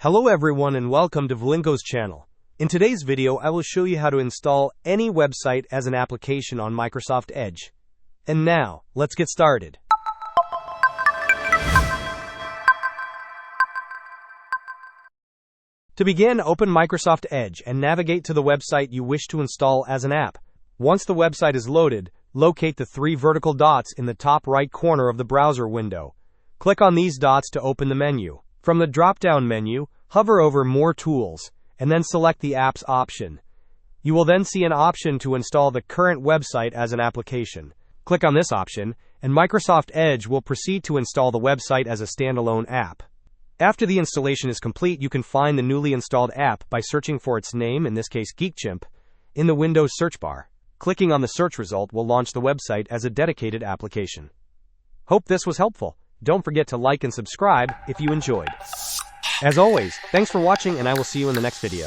Hello everyone and welcome to Vlinko's channel. In today's video I will show you how to install any website as an application on Microsoft Edge. And now, let's get started. To begin, open Microsoft Edge and navigate to the website you wish to install as an app. Once the website is loaded, locate the three vertical dots in the top right corner of the browser window. Click on these dots to open the menu. From the drop-down menu, hover over More Tools, and then select the Apps option. You will then see an option to install the current website as an application. Click on this option, and Microsoft Edge will proceed to install the website as a standalone app. After the installation is complete, you can find the newly installed app by searching for its name, in this case GeekChimp, in the Windows search bar. Clicking on the search result will launch the website as a dedicated application. Hope this was helpful. Don't forget to like and subscribe if you enjoyed. As always, thanks for watching and I will see you in the next video.